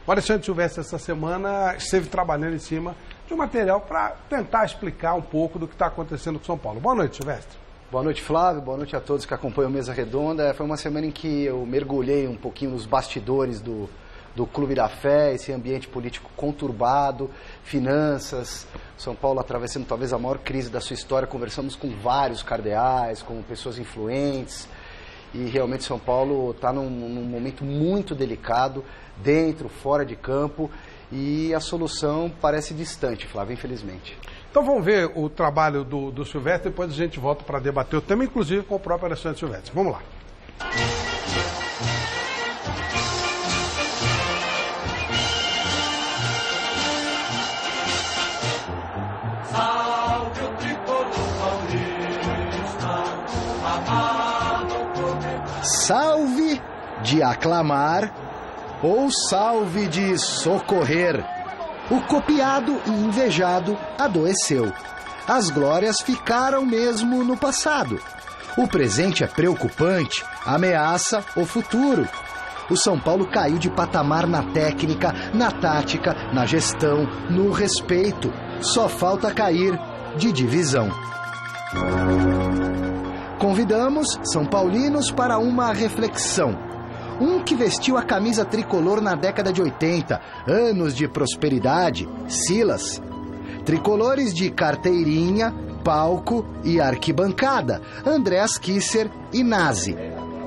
O Alexandre Silvestre, essa semana, esteve trabalhando em cima de um material para tentar explicar um pouco do que está acontecendo com São Paulo. Boa noite, Silvestre. Boa noite, Flávio. Boa noite a todos que acompanham a Mesa Redonda. Foi uma semana em que eu mergulhei um pouquinho nos bastidores do Clube da Fé, esse ambiente político conturbado, finanças, São Paulo atravessando talvez a maior crise da sua história. Conversamos com vários cardeais, com pessoas influentes, e realmente São Paulo está num momento muito delicado, dentro, fora de campo, e a solução parece distante, Flávio, infelizmente. Então vamos ver o trabalho do Silvestre, depois a gente volta para debater o tema, inclusive com o próprio Alexandre Silvestre. Vamos lá. Salve de aclamar ou salve de socorrer. O copiado e invejado adoeceu. As glórias ficaram mesmo no passado. O presente é preocupante, ameaça o futuro. O São Paulo caiu de patamar na técnica, na tática, na gestão, no respeito. Só falta cair de divisão. Convidamos São Paulinos para uma reflexão. Um que vestiu a camisa tricolor na década de 80, anos de prosperidade, Silas. Tricolores de carteirinha, palco e arquibancada, Andréas Kisser e Nazi.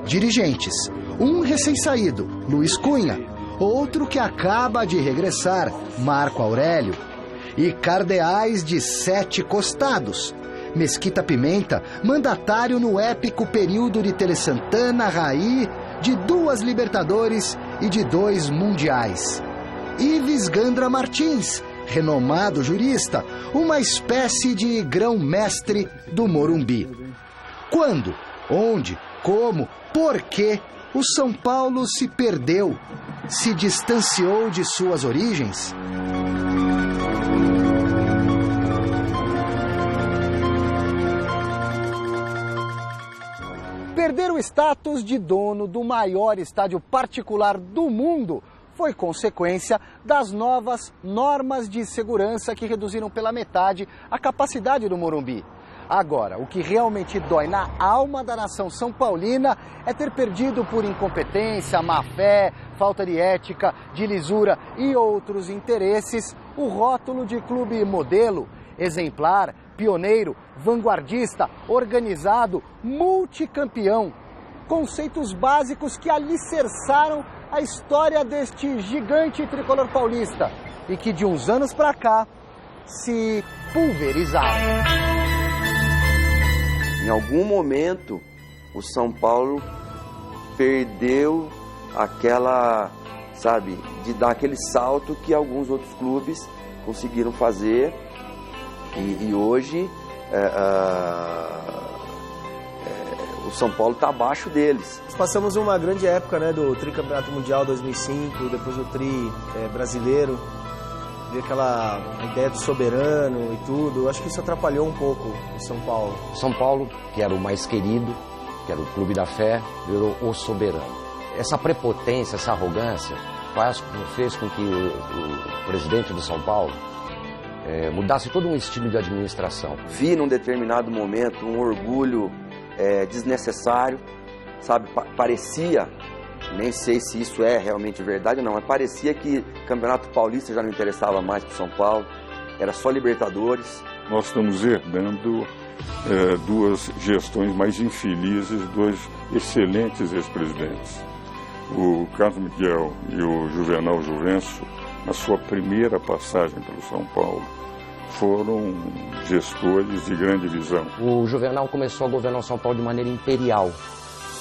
Dirigentes, um recém-saído, Luiz Cunha, outro que acaba de regressar, Marco Aurélio. E cardeais de 7 costados, Mesquita Pimenta, mandatário no épico período de Tele Santana, Raí, de 2 Libertadores e de 2 Mundiais. Ives Gandra Martins, renomado jurista, uma espécie de grão-mestre do Morumbi. Quando, onde, como, por que o São Paulo se perdeu, se distanciou de suas origens? Perder o status de dono do maior estádio particular do mundo foi consequência das novas normas de segurança que reduziram pela metade a capacidade do Morumbi. Agora, o que realmente dói na alma da nação são paulina é ter perdido por incompetência, má-fé, falta de ética, de lisura e outros interesses o rótulo de clube modelo, exemplar, pioneiro, vanguardista, organizado, multicampeão. Conceitos básicos que alicerçaram a história deste gigante tricolor paulista e que de uns anos para cá se pulverizaram. Em algum momento, o São Paulo perdeu aquela, de dar aquele salto que alguns outros clubes conseguiram fazer. E hoje o São Paulo está abaixo deles. Nós passamos uma grande época, né, do Tricampeonato Mundial 2005, depois do Tri brasileiro, de aquela ideia do soberano e tudo. Acho que isso atrapalhou um pouco o São Paulo. São Paulo, que era o mais querido, que era o Clube da Fé, virou o soberano. Essa prepotência, essa arrogância fez com que o presidente do São Paulo mudasse todo um estilo de administração. Vi num determinado momento um orgulho desnecessário, parecia, nem sei se isso é realmente verdade ou não, mas parecia que o Campeonato Paulista já não interessava mais para o São Paulo, era só Libertadores. Nós estamos herdando 2 gestões mais infelizes, 2 excelentes ex-presidentes. O Carlos Miguel e o Juvenal Juvencio, na sua primeira passagem pelo São Paulo, foram gestores de grande visão. O Juvenal começou a governar o São Paulo de maneira imperial,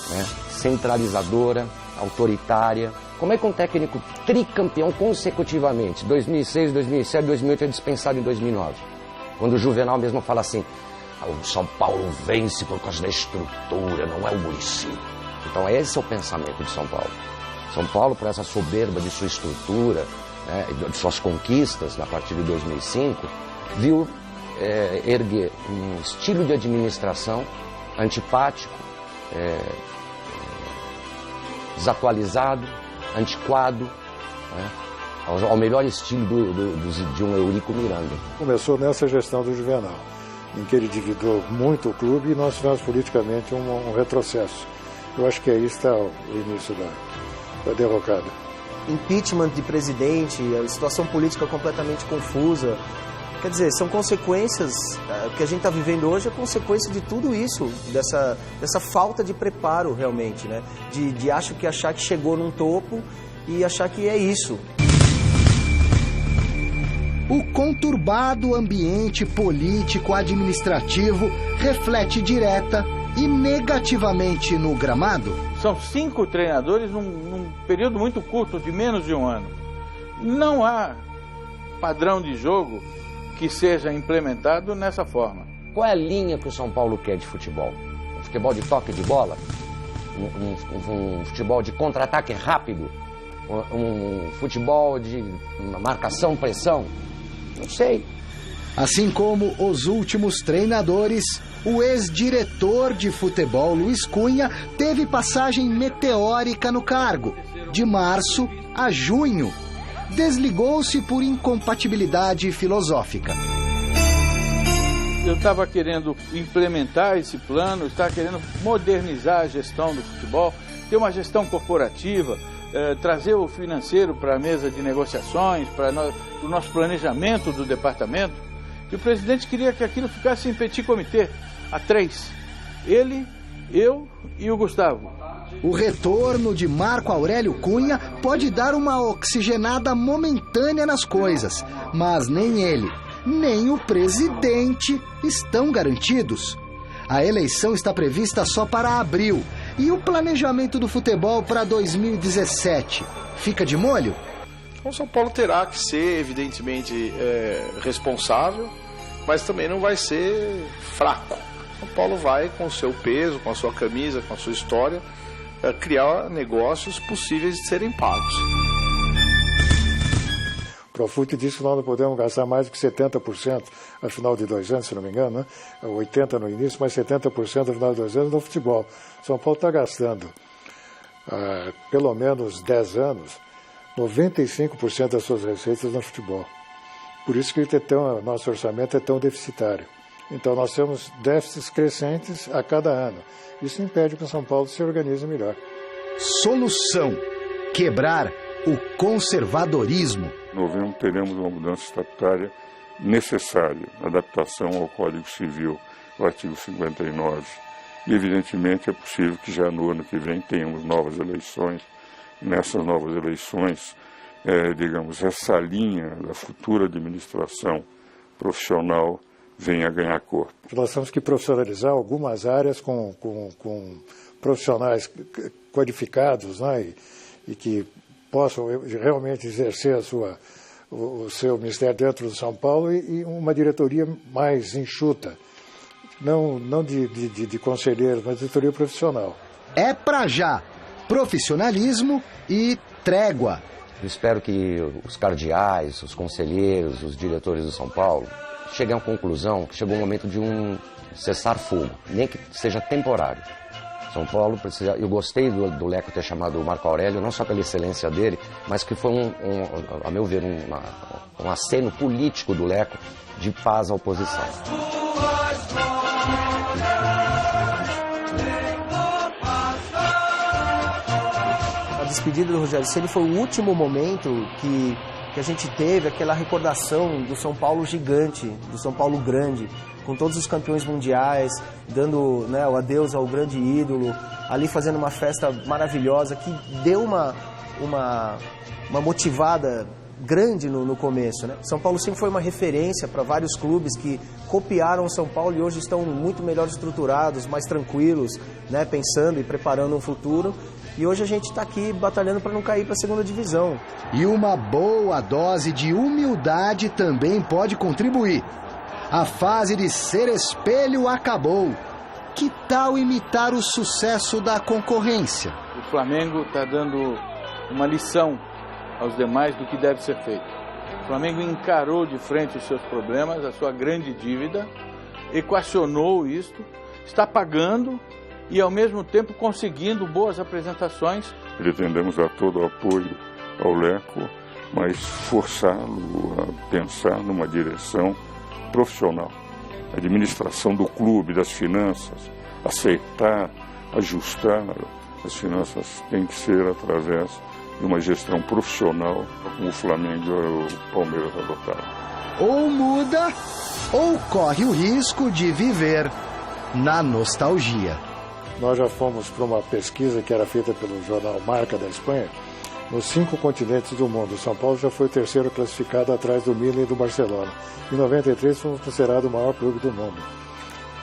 né? Centralizadora, autoritária. Como é que um técnico tricampeão consecutivamente, 2006, 2007, 2008, é dispensado em 2009? Quando o Juvenal mesmo fala assim, o São Paulo vence por causa da estrutura, não é o município. Então esse é o pensamento de São Paulo. São Paulo, por essa soberba de sua estrutura, né, de suas conquistas, a partir de 2005, viu erguer um estilo de administração antipático, desatualizado, antiquado, né, ao melhor estilo de um Eurico Miranda. Começou nessa gestão do Juvenal, em que ele dividiu muito o clube e nós tivemos politicamente um retrocesso. Eu acho que aí está o início da derrocada. Impeachment de presidente, a situação política completamente confusa. Quer dizer, são consequências, o que a gente está vivendo hoje é consequência de tudo isso, dessa falta de preparo realmente, né? De achar que chegou num topo e achar que é isso. O conturbado ambiente político-administrativo reflete direta e negativamente no gramado. São 5 treinadores num período muito curto, de menos de um ano. Não há padrão de jogo que seja implementado nessa forma. Qual é a linha que o São Paulo quer de futebol? Um futebol de toque de bola? Um futebol de contra-ataque rápido? Um futebol de marcação-pressão? Não sei. Assim como os últimos treinadores, o ex-diretor de futebol Luiz Cunha teve passagem meteórica no cargo, de março a junho. Desligou-se por incompatibilidade filosófica. Eu estava querendo implementar esse plano, estava querendo modernizar a gestão do futebol, ter uma gestão corporativa, trazer o financeiro para a mesa de negociações, para o nosso planejamento do departamento. E o presidente queria que aquilo ficasse em petit comité, a 3. Ele, eu e o Gustavo. O retorno de Marco Aurélio Cunha pode dar uma oxigenada momentânea nas coisas, mas nem ele, nem o presidente estão garantidos. A eleição está prevista só para abril. E o planejamento do futebol para 2017? Fica de molho? O São Paulo terá que ser, evidentemente, responsável, mas também não vai ser fraco. São Paulo vai, com o seu peso, com a sua camisa, com a sua história, criar negócios possíveis de serem pagos. O Profut disse que nós não podemos gastar mais do que 70% ao final de 2 anos, se não me engano, né? 80% no início, mas 70% ao final de 2 anos no futebol. São Paulo está gastando, pelo menos 10 anos, 95% das suas receitas no futebol. Por isso que nosso orçamento é tão deficitário. Então nós temos déficits crescentes a cada ano. Isso impede que o São Paulo se organize melhor. Solução: quebrar o conservadorismo. Em novembro teremos uma mudança estatutária necessária, adaptação ao Código Civil, o artigo 59. E evidentemente é possível que já no ano que vem tenhamos novas eleições. Nessas novas eleições, digamos, essa linha da futura administração profissional venha a ganhar corpo. Nós temos que profissionalizar algumas áreas com profissionais qualificados, né, e que possam realmente exercer o seu ministério dentro do São Paulo e uma diretoria mais enxuta, não de conselheiros, mas diretoria profissional. É pra já profissionalismo e trégua. Eu espero que os cardeais, os conselheiros, os diretores do São Paulo cheguem à conclusão que chegou o momento de um cessar-fogo, nem que seja temporário. São Paulo precisa... Eu gostei do Leco ter chamado o Marco Aurélio, não só pela excelência dele, mas que foi, a meu ver, um aceno político do Leco de paz à oposição. A despedida do Rogério Ceni foi o último momento que a gente teve aquela recordação do São Paulo gigante, do São Paulo grande, com todos os campeões mundiais, dando, né, o adeus ao grande ídolo, ali fazendo uma festa maravilhosa que deu uma motivada grande no começo, né? São Paulo sempre foi uma referência para vários clubes que copiaram o São Paulo e hoje estão muito melhor estruturados, mais tranquilos, né, pensando e preparando um futuro. E hoje a gente está aqui batalhando para não cair para a segunda divisão. E uma boa dose de humildade também pode contribuir. A fase de ser espelho acabou. Que tal imitar o sucesso da concorrência? O Flamengo está dando uma lição aos demais do que deve ser feito. O Flamengo encarou de frente os seus problemas, a sua grande dívida, equacionou isto, está pagando e ao mesmo tempo conseguindo boas apresentações. Pretendemos dar todo o apoio ao Leco mas forçá-lo a pensar numa direção profissional. A administração do clube, das finanças, aceitar, ajustar as finanças tem que ser através de uma gestão profissional, como o Flamengo e o Palmeiras adotaram. Ou muda, ou corre o risco de viver na nostalgia. Nós já fomos para uma pesquisa que era feita pelo jornal Marca da Espanha. Nos 5 continentes do mundo, São Paulo já foi o terceiro classificado atrás do Milan e do Barcelona. Em 93 fomos considerados o maior clube do mundo.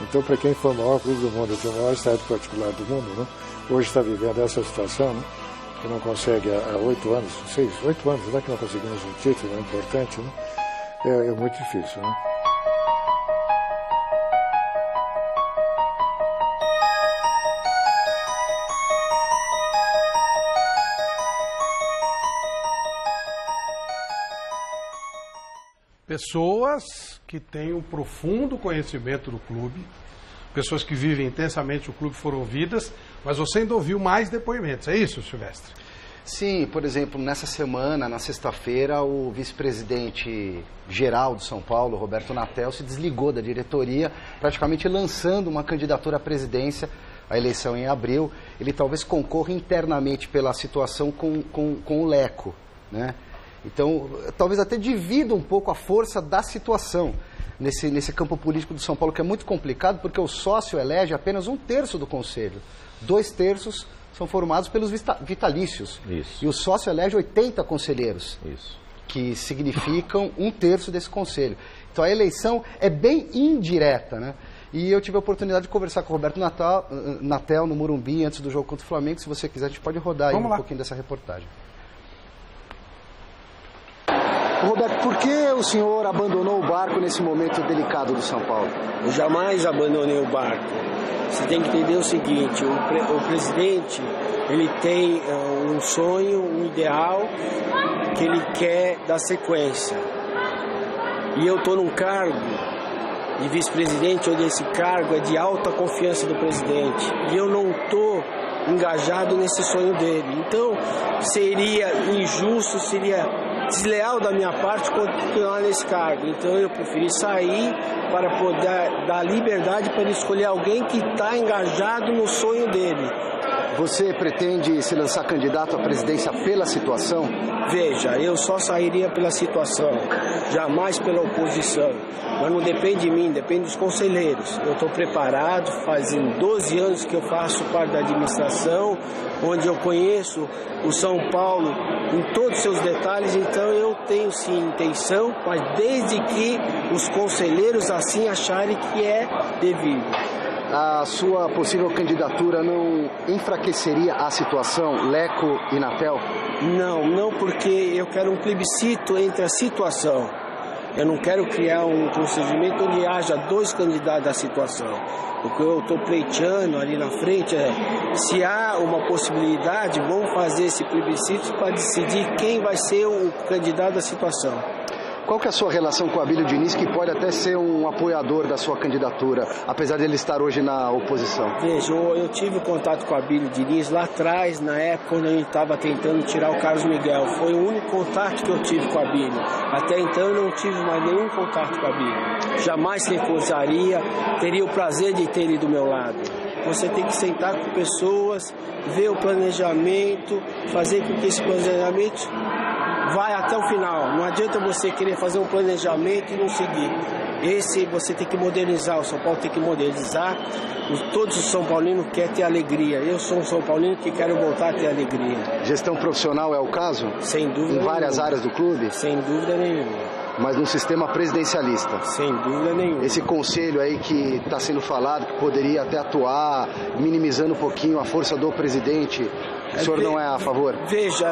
Então, para quem foi o maior clube do mundo, que é o maior estádio particular do mundo, né? Hoje está vivendo essa situação, né? Que não consegue há 8 anos, 8 anos, né? Que não conseguimos um título, é importante, né? É muito difícil, né? Pessoas que têm um profundo conhecimento do clube, pessoas que vivem intensamente o clube foram ouvidas, mas você ainda ouviu mais depoimentos, é isso, Silvestre? Sim, por exemplo, nessa semana, na sexta-feira, o vice-presidente geral de São Paulo, Roberto Natel, se desligou da diretoria, praticamente lançando uma candidatura à presidência, a eleição em abril. Ele talvez concorra internamente pela situação com o Leco, né? Então, talvez até divida um pouco a força da situação nesse campo político do São Paulo, que é muito complicado, porque o sócio elege apenas 1/3 do conselho. 2/3 são formados pelos vitalícios. Isso. E o sócio elege 80 conselheiros, Isso. que significam 1/3 desse conselho. Então, a eleição é bem indireta, né? E eu tive a oportunidade de conversar com o Roberto Natel no Morumbi, antes do jogo contra o Flamengo. Se você quiser, a gente pode rodar aí um pouquinho dessa reportagem. Roberto, por que o senhor abandonou o barco nesse momento delicado do São Paulo? Eu jamais abandonei o barco. Você tem que entender o seguinte, o presidente, ele tem um sonho, um ideal que ele quer dar sequência. E eu estou num cargo de vice-presidente, onde esse cargo é de alta confiança do presidente. E eu não estou engajado nesse sonho dele. Então, seria injusto, seria desleal da minha parte continuar nesse cargo. Então eu preferi sair para poder dar liberdade para ele escolher alguém que está engajado no sonho dele. Você pretende se lançar candidato à presidência pela situação? Veja, eu só sairia pela situação, jamais pela oposição. Mas não depende de mim, depende dos conselheiros. Eu estou preparado, fazem 12 anos que eu faço parte da administração, onde eu conheço o São Paulo em todos os seus detalhes, então eu tenho sim intenção, mas desde que os conselheiros assim acharem que é devido. A sua possível candidatura não enfraqueceria a situação, Leco e Natel? Não, porque eu quero um plebiscito entre a situação. Eu não quero criar um procedimento onde haja 2 candidatos à situação. O que eu estou pleiteando ali na frente é, se há uma possibilidade, vamos fazer esse plebiscito para decidir quem vai ser o candidato à situação. Qual que é a sua relação com o Abílio Diniz, que pode até ser um apoiador da sua candidatura, apesar de ele estar hoje na oposição? Veja, eu tive contato com o Abílio Diniz lá atrás, na época quando a gente estava tentando tirar o Carlos Miguel. Foi o único contato que eu tive com o Abílio. Até então eu não tive mais nenhum contato com o Abílio. Jamais recusaria, teria o prazer de ter ele do meu lado. Você tem que sentar com pessoas, ver o planejamento, fazer com que esse planejamento vai até o final. Não adianta você querer fazer um planejamento e não seguir. Esse você tem que modernizar. O São Paulo tem que modernizar. Todos os São Paulinos querem ter alegria. Eu sou um São Paulino que quero voltar a ter alegria. Gestão profissional é o caso? Sem dúvida. Em várias áreas do clube? Sem dúvida nenhuma. Mas num sistema presidencialista? Sem dúvida nenhuma. Esse conselho aí que está sendo falado, que poderia até atuar, minimizando um pouquinho a força do presidente, o senhor não é a favor? Veja,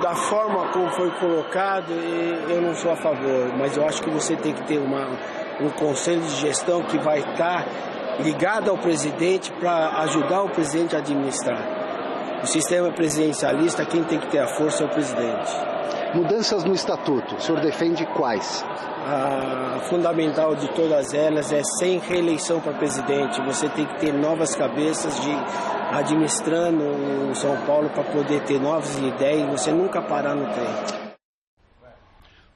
da forma como foi colocado, eu não sou a favor, mas eu acho que você tem que ter um conselho de gestão que vai estar ligado ao presidente para ajudar o presidente a administrar. O sistema presidencialista, quem tem que ter a força é o presidente. Mudanças no estatuto, o senhor defende quais? A fundamental de todas elas é sem reeleição para presidente. Você tem que ter novas cabeças administrando o São Paulo para poder ter novas ideias e você nunca parar no tempo.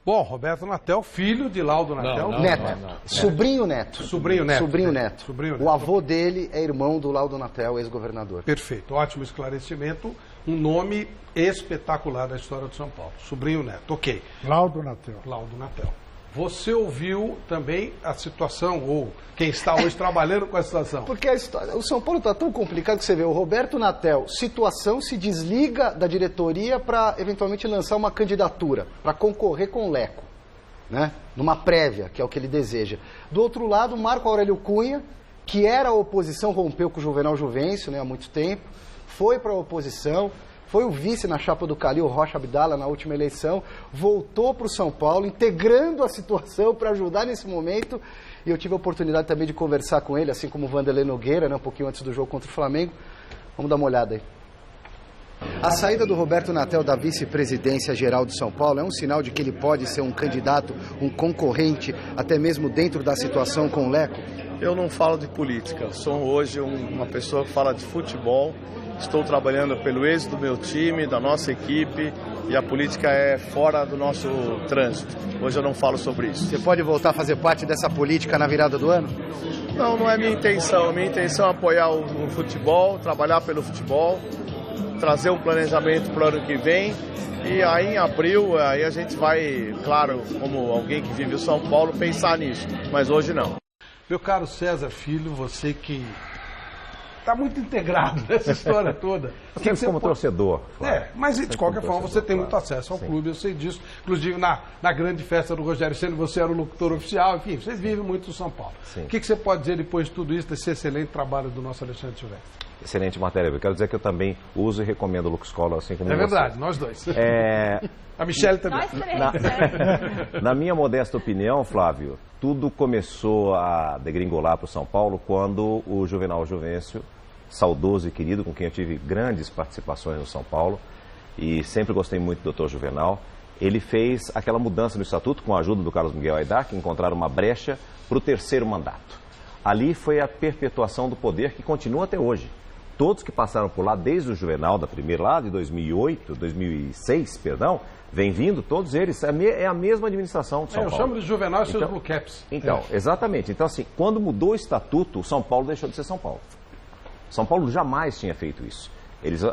Bom, Roberto Natel, filho de Laudo Natel. Neto. Sobrinho neto. Sobrinho neto. Sobrinho neto. Sobrinho neto. O avô dele é irmão do Laudo Natel, ex-governador. Perfeito, ótimo esclarecimento. Um nome espetacular da história de São Paulo. Sobrinho neto, ok. Laudo Natel. Laudo Natel. Você ouviu também a situação, ou quem está hoje trabalhando com a situação? Porque a história, o São Paulo está tão complicado que você vê, o Roberto Natel, situação, se desliga da diretoria para eventualmente lançar uma candidatura, para concorrer com o Leco, né? Numa prévia, que é o que ele deseja. Do outro lado, Marco Aurélio Cunha, que era a oposição, rompeu com o Juvenal Juvencio, né, há muito tempo, foi para a oposição, foi o vice na chapa do Calil Rocha Abdala na última eleição, voltou para o São Paulo, integrando a situação para ajudar nesse momento. E eu tive a oportunidade também de conversar com ele, assim como o Vanderlei Nogueira, né, um pouquinho antes do jogo contra o Flamengo. Vamos dar uma olhada aí. A saída do Roberto Natel da vice-presidência geral de São Paulo é um sinal de que ele pode ser um candidato, um concorrente, até mesmo dentro da situação com o Leco? Eu não falo de política, eu sou hoje uma pessoa que fala de futebol. Estou trabalhando pelo êxito do meu time, da nossa equipe, e a política é fora do nosso trânsito. Hoje eu não falo sobre isso. Você pode voltar a fazer parte dessa política na virada do ano? Não, não é minha intenção. Minha intenção é apoiar o futebol, trabalhar pelo futebol, trazer um planejamento para o ano que vem. E aí em abril, aí a gente vai, claro, como alguém que vive o São Paulo, pensar nisso. Mas hoje não. Meu caro César Filho, você que está muito integrado nessa história toda. Sempre como torcedor. Claro. Mas de qualquer forma você tem muito acesso ao clube, eu sei disso. Inclusive na grande festa do Rogério Ceni, você era o locutor oficial, enfim, vocês vivem muito no São Paulo. Sim. O que você pode dizer depois de tudo isso, desse excelente trabalho do nosso Alexandre Silvestre? Excelente matéria. Eu quero dizer que eu também uso e recomendo o Lux Cola, assim como você. É verdade, nós dois. A Michelle também. Na minha modesta opinião, Flávio, tudo começou a degringolar para o São Paulo quando o Juvenal Juvencio, saudoso e querido, com quem eu tive grandes participações no São Paulo, e sempre gostei muito do Dr. Juvenal, ele fez aquela mudança no estatuto com a ajuda do Carlos Miguel Aidar, que encontraram uma brecha para o terceiro mandato. Ali foi a perpetuação do poder que continua até hoje. Todos que passaram por lá, desde o Juvenal da primeira, lá de 2006, perdão, vem vindo, todos eles, é a mesma administração de São Paulo. Eu chamo de Juvenal e seus Blue Caps. Então, exatamente. Então, assim, quando mudou o estatuto, São Paulo deixou de ser São Paulo. São Paulo jamais tinha feito isso. Eles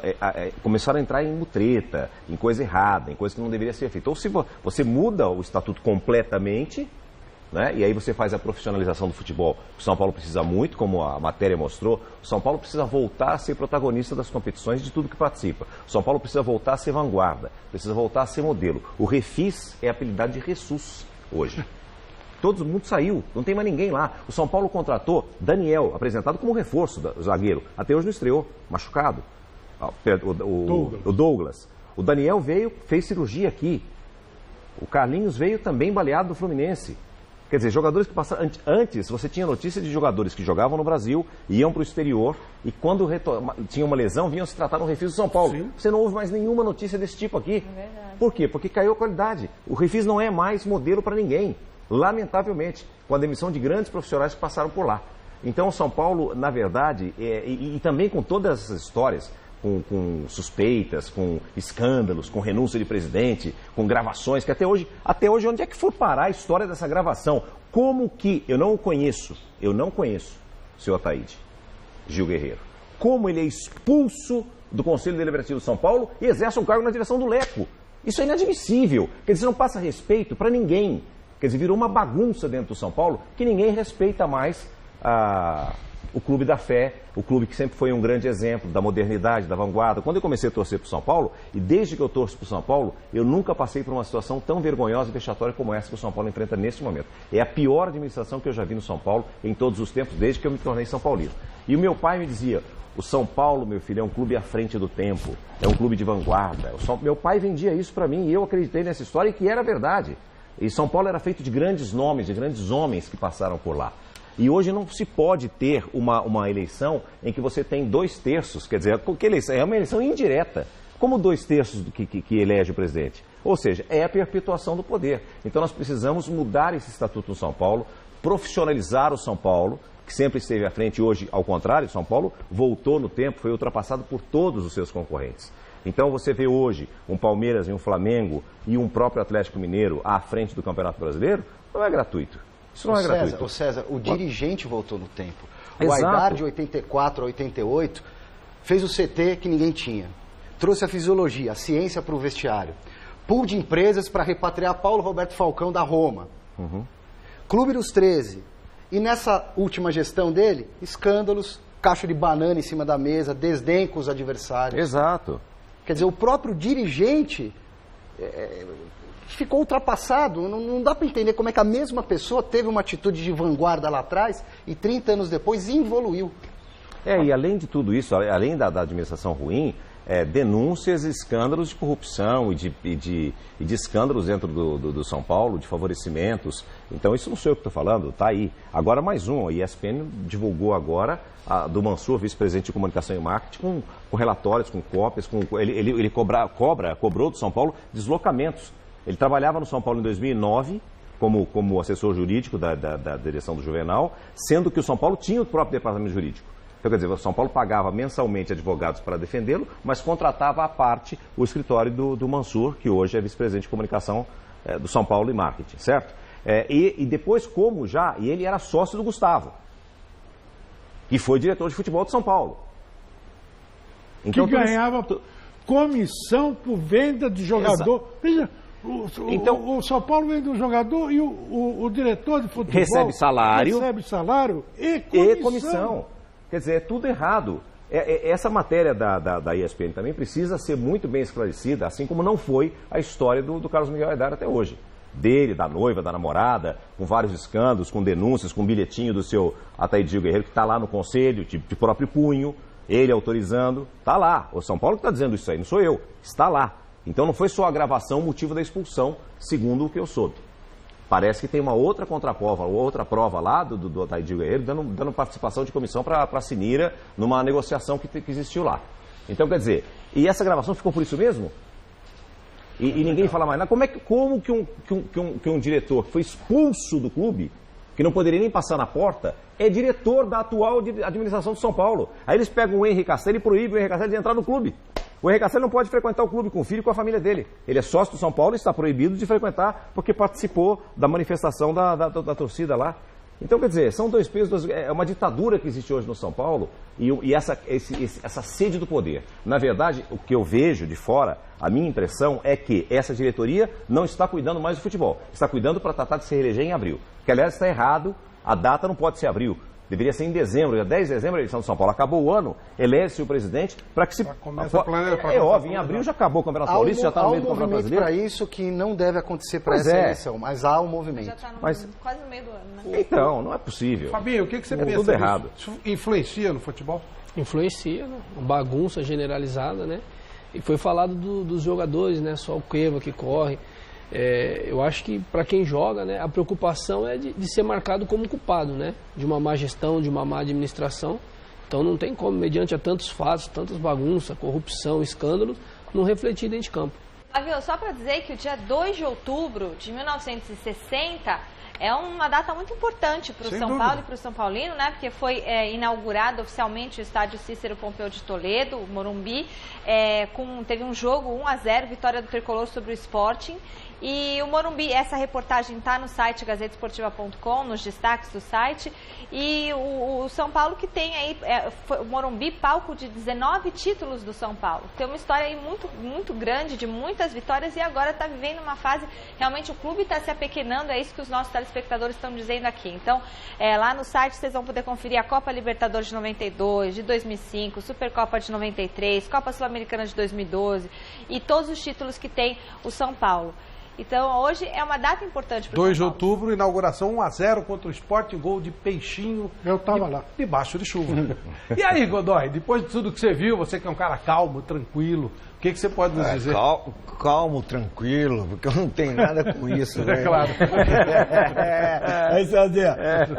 começaram a entrar em mutreta, em coisa errada, em coisa que não deveria ser feita. Ou se você muda o estatuto completamente, né, e aí você faz a profissionalização do futebol. O São Paulo precisa muito, como a matéria mostrou. O São Paulo precisa voltar a ser protagonista das competições, de tudo que participa. O São Paulo precisa voltar a ser vanguarda, precisa voltar a ser modelo. O Refis é apelidado de Ressus hoje. Todo mundo saiu, não tem mais ninguém lá. O São Paulo contratou Daniel, apresentado como reforço do zagueiro. Até hoje não estreou, machucado. O Douglas. O Daniel veio, fez cirurgia aqui. O Carlinhos veio também baleado do Fluminense. Quer dizer, jogadores que passaram... Antes, você tinha notícia de jogadores que jogavam no Brasil, iam para o exterior, e quando tinha uma lesão, vinham se tratar no Refis do São Paulo. Sim. Você não ouve mais nenhuma notícia desse tipo aqui. É verdade. Por quê? Porque caiu a qualidade. O Refis não é mais modelo para ninguém. Lamentavelmente, com a demissão de grandes profissionais que passaram por lá. Então, o São Paulo, na verdade, e também com todas essas histórias, com suspeitas, com escândalos, com renúncia de presidente, com gravações, que até hoje, onde é que for parar a história dessa gravação? Como que, eu não conheço o senhor Ataíde, Gil Guerreiro, como ele é expulso do Conselho Deliberativo de São Paulo e exerce um cargo na direção do Leco? Isso é inadmissível, quer dizer, não passa respeito para ninguém. Quer dizer, virou uma bagunça dentro do São Paulo que ninguém respeita mais o clube da fé, o clube que sempre foi um grande exemplo da modernidade, da vanguarda. Quando eu comecei a torcer para o São Paulo, e desde que eu torço para o São Paulo, eu nunca passei por uma situação tão vergonhosa e vexatória como essa que o São Paulo enfrenta nesse momento. É a pior administração que eu já vi no São Paulo em todos os tempos, desde que eu me tornei São Paulino. E o meu pai me dizia, o São Paulo, meu filho, é um clube à frente do tempo, é um clube de vanguarda. Meu pai vendia isso para mim e eu acreditei nessa história e que era verdade. E São Paulo era feito de grandes nomes, de grandes homens que passaram por lá. E hoje não se pode ter uma eleição em que você tem 2/3, quer dizer, que eleição? É uma eleição indireta. Como 2/3 que elege o presidente? Ou seja, é a perpetuação do poder. Então nós precisamos mudar esse estatuto no São Paulo, profissionalizar o São Paulo, que sempre esteve à frente. Hoje, ao contrário, São Paulo voltou no tempo, foi ultrapassado por todos os seus concorrentes. Então você vê hoje um Palmeiras e um Flamengo e um próprio Atlético Mineiro à frente do Campeonato Brasileiro, não é gratuito. Isso não é gratuito. César, o dirigente voltou no tempo. O Exato. Aidar, de 84 a 88, fez o CT que ninguém tinha. Trouxe a fisiologia, a ciência para o vestiário. Pool de empresas para repatriar Paulo Roberto Falcão da Roma. Clube dos 13. E nessa última gestão dele, escândalos, caixa de banana em cima da mesa, desdém com os adversários. Exato. Quer dizer, o próprio dirigente ficou ultrapassado. Não dá para entender como é que a mesma pessoa teve uma atitude de vanguarda lá atrás e 30 anos depois evoluiu. E além de tudo isso, além da administração ruim, denúncias e escândalos de corrupção e de escândalos dentro do São Paulo, de favorecimentos. Então isso não sou eu que estou falando, está aí. Agora mais um, a ESPN divulgou agora do Mansur, vice-presidente de comunicação e marketing, com relatórios, com cópias, ele cobrou do São Paulo deslocamentos. Ele trabalhava no São Paulo em 2009 como assessor jurídico da direção do Juvenal, sendo que o São Paulo tinha o próprio departamento jurídico. Então, quer dizer, o São Paulo pagava mensalmente advogados para defendê-lo, mas contratava à parte o escritório do Mansur, que hoje é vice-presidente de comunicação do São Paulo e marketing, certo? E depois, e ele era sócio do Gustavo, que foi diretor de futebol de São Paulo. Então, que ganhava comissão por venda de jogador. Veja, o São Paulo vende um jogador e o diretor de futebol recebe salário e comissão. Quer dizer, é tudo errado. Essa matéria da ESPN também precisa ser muito bem esclarecida, assim como não foi a história do Carlos Miguel Aidar até hoje. Dele, da noiva, da namorada, com vários escândalos, com denúncias, com um bilhetinho do seu Ataíde Guerreiro, que está lá no conselho, de próprio punho, ele autorizando. Está lá. O São Paulo que está dizendo isso aí, não sou eu. Está lá. Então não foi só a gravação o motivo da expulsão, segundo o que eu soube. Parece que tem uma outra contraprova, outra prova lá do Ataíde Guerreiro, dando participação de comissão para a Sinira numa negociação que existiu lá. Então, quer dizer, e essa gravação ficou por isso mesmo? E ninguém fala mais nada. Como que um diretor que foi expulso do clube, que não poderia nem passar na porta, é diretor da atual administração do São Paulo? Aí eles pegam o Henri Castelli e proíbem o Henri Castelli de entrar no clube. O Henri Castelli não pode frequentar o clube com o filho e com a família dele. Ele é sócio do São Paulo e está proibido de frequentar porque participou da manifestação da torcida lá. Então, quer dizer, são dois pesos, é uma ditadura que existe hoje no São Paulo e essa sede do poder. Na verdade, o que eu vejo de fora, a minha impressão é que essa diretoria não está cuidando mais do futebol. Está cuidando para tratar de se reeleger em abril. Que, aliás, está errado, a data não pode ser abril. Deveria ser em dezembro, dia 10 de dezembro, a eleição de São Paulo. Acabou o ano, elege-se o presidente para que se... óbvio, em abril já acabou o Campeonato Paulista, já está no meio do Campeonato Brasileiro. Há um movimento para isso que não deve acontecer para essa eleição, mas há um movimento. Já está quase no meio do ano, né? Então, não é possível. Fabinho, o que você pensa tudo errado. Isso influencia no futebol? Influencia, né? Uma bagunça generalizada, né? E foi falado dos jogadores, né? Só o Cueva que corre. Eu acho que para quem joga, né, a preocupação é de ser marcado como culpado, né, de uma má gestão, de uma má administração. Então não tem como, mediante a tantos fatos, tantas bagunças, corrupção, escândalos, não refletir dentro de campo. Flávio, só para dizer que o dia 2 de outubro de 1960 é uma data muito importante para o São Paulo e para o São Paulino, né? Porque foi inaugurado oficialmente o estádio Cícero Pompeu de Toledo, o Morumbi, teve um jogo 1-0, vitória do Tricolor sobre o Sporting. E o Morumbi, essa reportagem está no site gazetesportiva.com, nos destaques do site. E o São Paulo que tem aí, o Morumbi, palco de 19 títulos do São Paulo. Tem uma história aí muito, muito grande, de muitas vitórias, e agora está vivendo uma fase, realmente o clube está se apequenando, é isso que os nossos telespectadores estão dizendo aqui. Então, lá no site vocês vão poder conferir a Copa Libertadores de 92, de 2005, Supercopa de 93, Copa Sul-Americana de 2012 e todos os títulos que tem o São Paulo. Então, hoje é uma data importante para o São Paulo. 2 de outubro, inauguração 1-0 contra o Sport, gol de Peixinho. Eu estava lá. Debaixo de chuva. E aí, Godoy, depois de tudo que você viu, você que é um cara calmo, tranquilo, o que você pode nos dizer? Calmo, tranquilo, porque eu não tenho nada com isso. Né? É claro.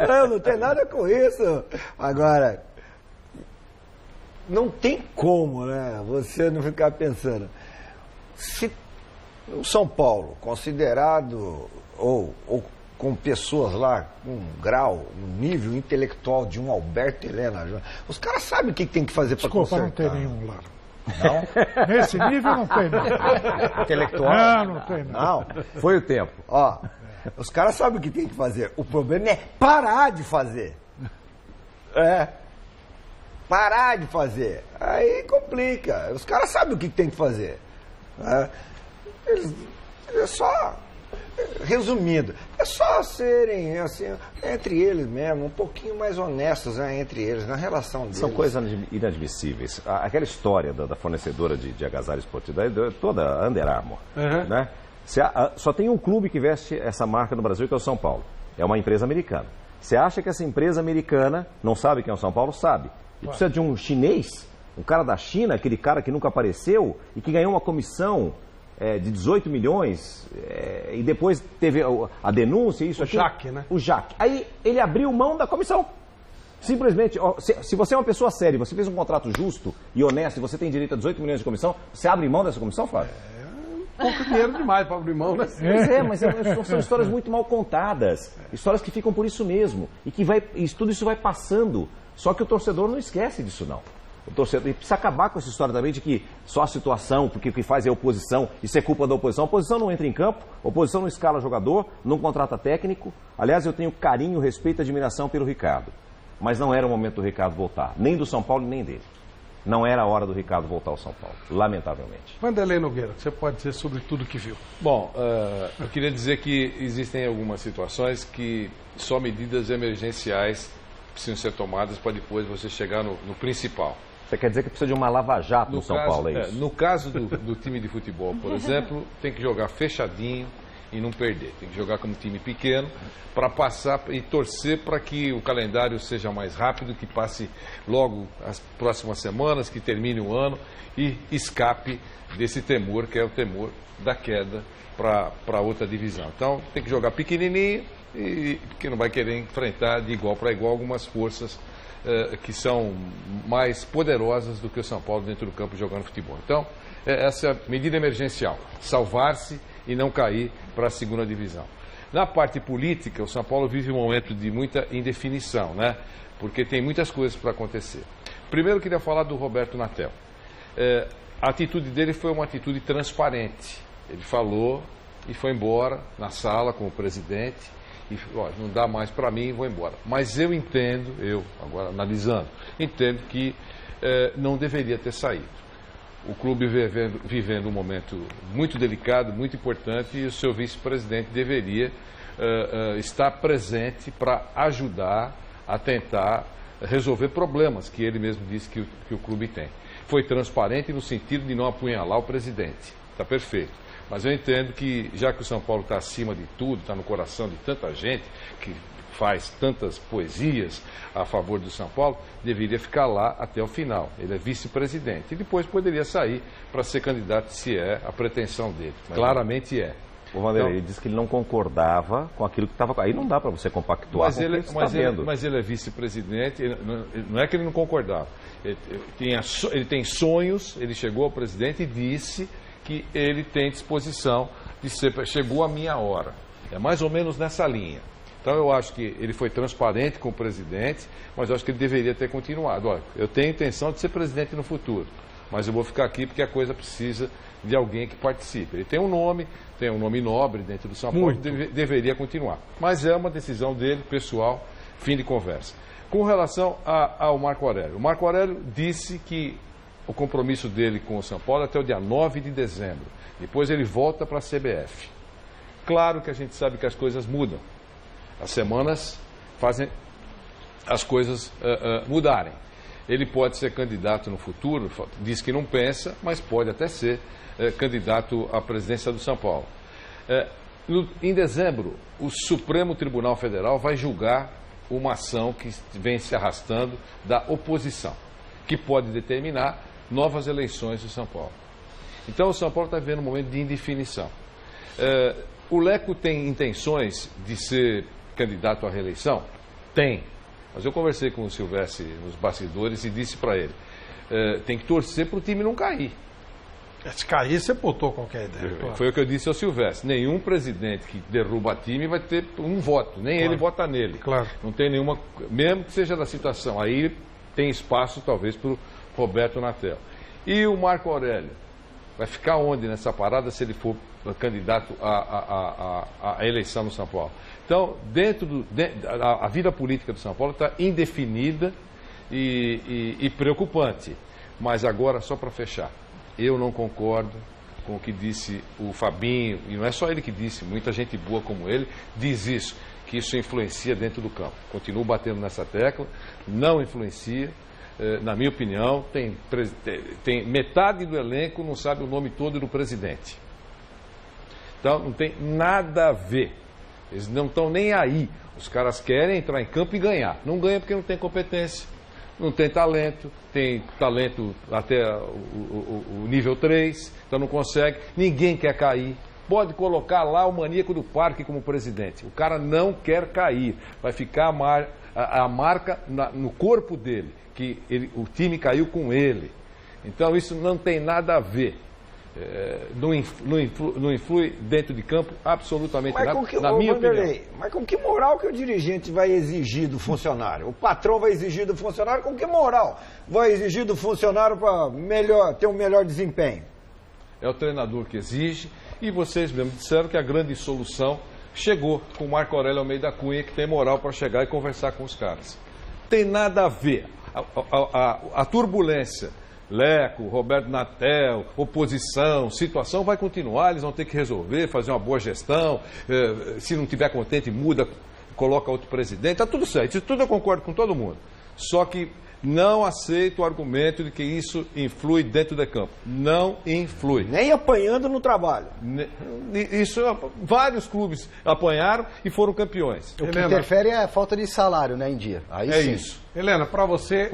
Eu não tenho nada com isso. Agora, não tem como, né? Você não ficar pensando. Se o São Paulo, considerado, ou com pessoas lá com um grau, um nível intelectual de um Alberto Helena, os caras sabem o que tem que fazer para consertar. Desculpa, não tem nenhum lá. Não? Nesse nível não tem, não. Intelectual? Não tem, não. Não. Foi o tempo. Ó, os caras sabem o que tem que fazer. O problema é parar de fazer. Parar de fazer. Aí complica. Os caras sabem o que tem que fazer. É só... Resumindo, é só serem, assim, entre eles mesmo, um pouquinho mais honestos, né, entre eles, na relação deles. São coisas inadmissíveis. Aquela história da fornecedora de agasalho esportivo, toda a Under Armour, né? Só tem um clube que veste essa marca no Brasil, que é o São Paulo. É uma empresa americana. Você acha que essa empresa americana não sabe quem é o São Paulo? Sabe. E precisa de um chinês, um cara da China, aquele cara que nunca apareceu e que ganhou uma comissão de 18 milhões, e depois teve a denúncia, isso aqui. O Jaque, né? O Jaque. Aí ele abriu mão da comissão. Simplesmente, se você é uma pessoa séria, você fez um contrato justo e honesto, e você tem direito a 18 milhões de comissão, você abre mão dessa comissão, Fábio? Pouco dinheiro demais para abrir mão, né? Pois mas são histórias muito mal contadas. Histórias que ficam por isso mesmo. E tudo isso vai passando. Só que o torcedor não esquece disso, não. O torcedor precisa acabar com essa história também de que só a situação, porque o que faz é a oposição, isso é culpa da oposição. A oposição não entra em campo, a oposição não escala jogador, não contrata técnico. Aliás, eu tenho carinho, respeito e admiração pelo Ricardo. Mas não era o momento do Ricardo voltar, nem do São Paulo, nem dele. Não era a hora do Ricardo voltar ao São Paulo, lamentavelmente. Vanderlei Nogueira, o que você pode dizer sobre tudo que viu? Bom, eu queria dizer que existem algumas situações que só medidas emergenciais precisam ser tomadas para depois você chegar no principal. Você quer dizer que precisa de uma lava-jato no São Paulo, é isso? No caso do time de futebol, por exemplo, tem que jogar fechadinho e não perder. Tem que jogar como time pequeno para passar e torcer para que o calendário seja mais rápido, que passe logo as próximas semanas, que termine o ano e escape desse temor, que é o temor da queda para outra divisão. Então, tem que jogar pequenininho e que não vai querer enfrentar de igual para igual algumas forças que são mais poderosas do que o São Paulo dentro do campo jogando futebol. Então, essa é a medida emergencial, salvar-se e não cair para a segunda divisão. Na parte política, o São Paulo vive um momento de muita indefinição, né? Porque tem muitas coisas para acontecer. Primeiro, eu queria falar do Roberto Natel. A atitude dele foi uma atitude transparente. Ele falou e foi embora na sala com o presidente. E não dá mais para mim, vou embora. Mas eu entendo, agora analisando, entendo que não deveria ter saído. O clube vivendo um momento muito delicado, muito importante, e o seu vice-presidente deveria estar presente para ajudar a tentar resolver problemas que ele mesmo disse que o clube tem. Foi transparente no sentido de não apunhalar o presidente. Está perfeito. Mas eu entendo que, já que o São Paulo está acima de tudo, está no coração de tanta gente, que faz tantas poesias a favor do São Paulo, deveria ficar lá até o final. Ele é vice-presidente. E depois poderia sair para ser candidato, se é a pretensão dele. Claramente é. O Vanderlei, ele disse que ele não concordava com aquilo que estava... Aí não dá para você compactuar com o que você está vendo. Mas ele é vice-presidente, não é que ele não concordava. Ele tem sonhos, ele chegou ao presidente e disse que ele tem disposição de ser... Chegou a minha hora. É mais ou menos nessa linha. Então eu acho que ele foi transparente com o presidente, mas eu acho que ele deveria ter continuado. Olha, eu tenho intenção de ser presidente no futuro, mas eu vou ficar aqui porque a coisa precisa de alguém que participe. Ele tem um nome nobre dentro do São Paulo, deveria continuar. Mas é uma decisão dele, pessoal, fim de conversa. Com relação ao Marco Aurélio. O Marco Aurélio disse que o compromisso dele com o São Paulo é até o dia 9 de dezembro. Depois ele volta para a CBF. Claro que a gente sabe que as coisas mudam. As semanas fazem as coisas mudarem. Ele pode ser candidato no futuro, diz que não pensa, mas pode até ser candidato à presidência do São Paulo. Em dezembro, o Supremo Tribunal Federal vai julgar uma ação que vem se arrastando da oposição, que pode determinar novas eleições do São Paulo. Então o São Paulo está vivendo um momento de indefinição. O Leco tem intenções de ser candidato à reeleição? Tem. Mas eu conversei com o Silvestre nos bastidores e disse para ele, tem que torcer para o time não cair. Se cair, você botou qualquer ideia. Foi o que eu disse ao Silvestre. Nenhum presidente que derruba time vai ter um voto, nem ele vota nele. Claro. Não tem nenhuma, mesmo que seja da situação. Aí tem espaço talvez para o Roberto Natel. E o Marco Aurélio? Vai ficar onde nessa parada se ele for candidato à eleição no São Paulo? Então, a vida política do São Paulo está indefinida e preocupante. Mas agora, só para fechar, eu não concordo com o que disse o Fabinho, e não é só ele que disse, muita gente boa como ele diz isso, que isso influencia dentro do campo. Continuo batendo nessa tecla, não influencia. Na minha opinião, tem metade do elenco não sabe o nome todo do presidente. Então, não tem nada a ver. Eles não estão nem aí. Os caras querem entrar em campo e ganhar. Não ganha porque não tem competência, não tem talento até o nível 3, então não consegue. Ninguém quer cair. Pode colocar lá o maníaco do parque como presidente. O cara não quer cair. Vai ficar a marca no corpo dele, que o time caiu com ele. Então isso não tem nada a ver. Não influi dentro de campo absolutamente nada, na minha opinião. Mas com que moral que o dirigente vai exigir do funcionário? O patrão vai exigir do funcionário com que moral? Vai exigir do funcionário para ter um melhor desempenho? É o treinador que exige, e vocês mesmo disseram que a grande solução chegou com o Marco Aurélio Almeida Cunha, que tem moral para chegar e conversar com os caras. Tem nada a ver. A turbulência, Leco, Roberto Natel, oposição, situação vai continuar, eles vão ter que resolver, fazer uma boa gestão, se não estiver contente, muda, coloca outro presidente, está tudo certo, isso tudo eu concordo com todo mundo. Só que não aceito o argumento de que isso influi dentro de campo. Não influi. Nem apanhando no trabalho. Isso, vários clubes apanharam e foram campeões. O que interfere é a falta de salário, né, em dia. Aí é sim. Isso. Helena, para você,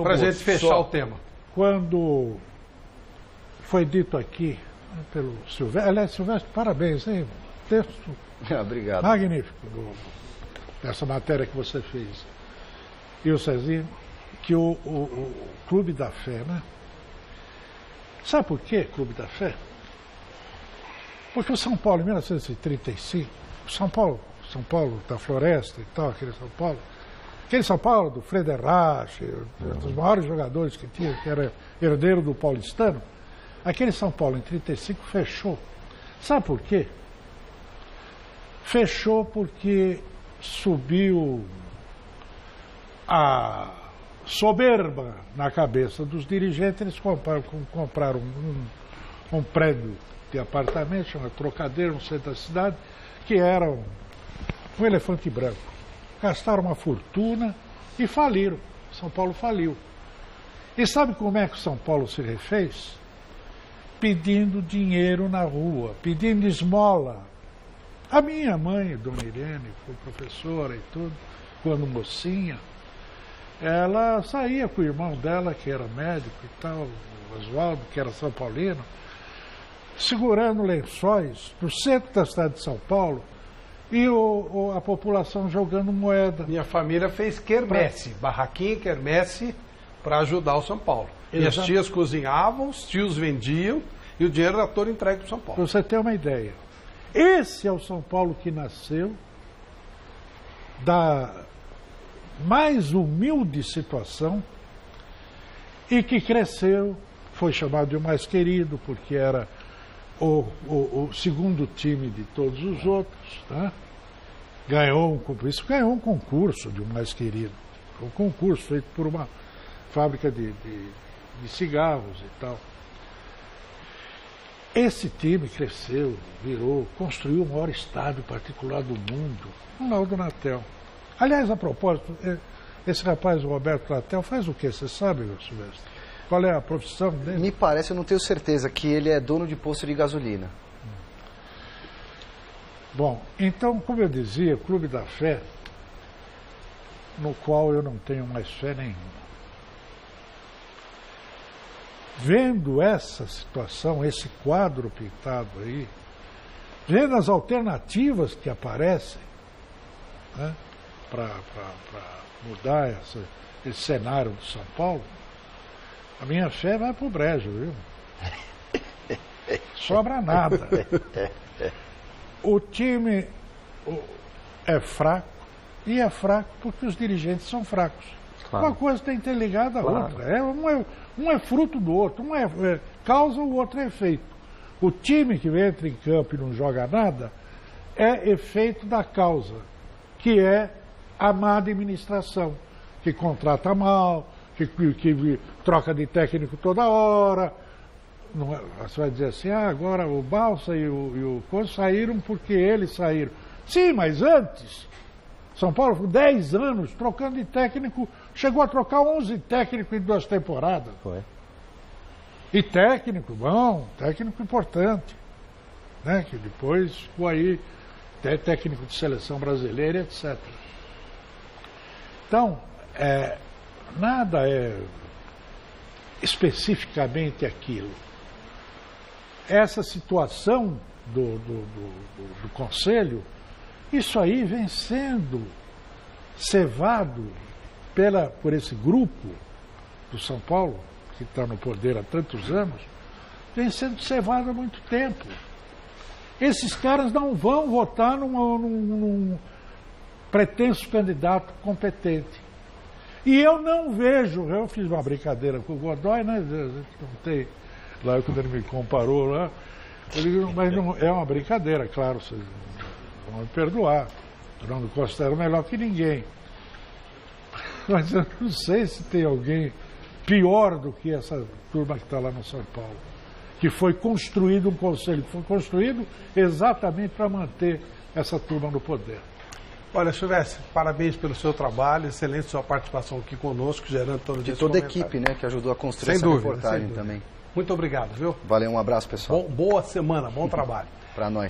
para a gente fechar o tema. Quando foi dito aqui pelo Silvestre, aliás, Silvestre, parabéns, hein? Texto Obrigado. Magnífico dessa matéria que você fez. E o Cezinho, que o Clube da Fé, né? Sabe por quê, Clube da Fé? Porque o São Paulo, em 1935, São Paulo da Floresta e tal, aquele São Paulo do Frederich, dos maiores jogadores que tinha, que era herdeiro do paulistano, aquele São Paulo em 35 fechou. Sabe por quê? Fechou porque subiu a soberba na cabeça dos dirigentes. Eles compraram um prédio de apartamento chamado Trocadeiro, no centro da cidade, que era um elefante branco. Gastaram uma fortuna e faliram. São Paulo faliu. E sabe como é que São Paulo se refez? Pedindo dinheiro na rua, pedindo esmola. A minha mãe, Dona Irene, foi professora e tudo, quando mocinha, ela saía com o irmão dela, que era médico e tal, o Oswaldo, que era São Paulino, segurando lençóis no centro da cidade de São Paulo, e a população jogando moeda. Minha família fez quermesse, barraquinha quermesse, para ajudar o São Paulo. E as tias cozinhavam, os tios vendiam, e o dinheiro era todo entregue para o São Paulo. Para você ter uma ideia, esse é o São Paulo que nasceu da mais humilde situação e que cresceu, foi chamado de o mais querido, porque era o segundo time de todos os outros, tá? Ganhou um concurso de o mais querido, um concurso feito por uma fábrica de cigarros e tal. Esse time cresceu, construiu o maior estádio particular do mundo, o Naldo Natel. Aliás, a propósito, esse rapaz, o Roberto Natel, faz o quê? Você sabe, Silvestre? Qual é a profissão dele? Me parece, eu não tenho certeza, que ele é dono de posto de gasolina. Bom, então, como eu dizia, o Clube da Fé, no qual eu não tenho mais fé nenhuma. Vendo essa situação, esse quadro pintado aí, vendo as alternativas que aparecem, né, para mudar esse cenário do São Paulo, a minha fé vai pro brejo, viu? Sobra nada. O time é fraco, e é fraco porque os dirigentes são fracos. Claro. Uma coisa tem que ter ligado à outra. Um é fruto do outro, um é causa, o outro é efeito. O time que entra em campo e não joga nada é efeito da causa, que é a má administração, que contrata mal, que troca de técnico toda hora. Não é, você vai dizer assim, agora o Balsa e o Coelho saíram porque eles saíram. Sim, mas antes, São Paulo foi 10 anos trocando de técnico, chegou a trocar 11 técnicos em 2 temporadas. Foi. E técnico bom, técnico importante, né? Que depois ficou aí, até técnico de seleção brasileira, etc. Então, nada é especificamente aquilo. Essa situação do Conselho, isso aí vem sendo cevado por esse grupo do São Paulo, que está no poder há tantos anos, vem sendo cevado há muito tempo. Esses caras não vão votar num pretenso candidato competente. E eu não vejo, eu fiz uma brincadeira com o Godoy, né? Contei lá quando ele me comparou lá. Mas não, é uma brincadeira, claro, vocês vão me perdoar. Eu não me considero melhor que ninguém. Mas eu não sei se tem alguém pior do que essa turma que está lá no São Paulo. Que foi construído um conselho, que foi construído exatamente para manter essa turma no poder. Olha, Silvestre, parabéns pelo seu trabalho, excelente sua participação aqui conosco, gerando todo de toda a equipe, né, que ajudou a construir essa reportagem também. Muito obrigado, viu? Valeu, um abraço, pessoal. Boa semana, bom trabalho. Para nós.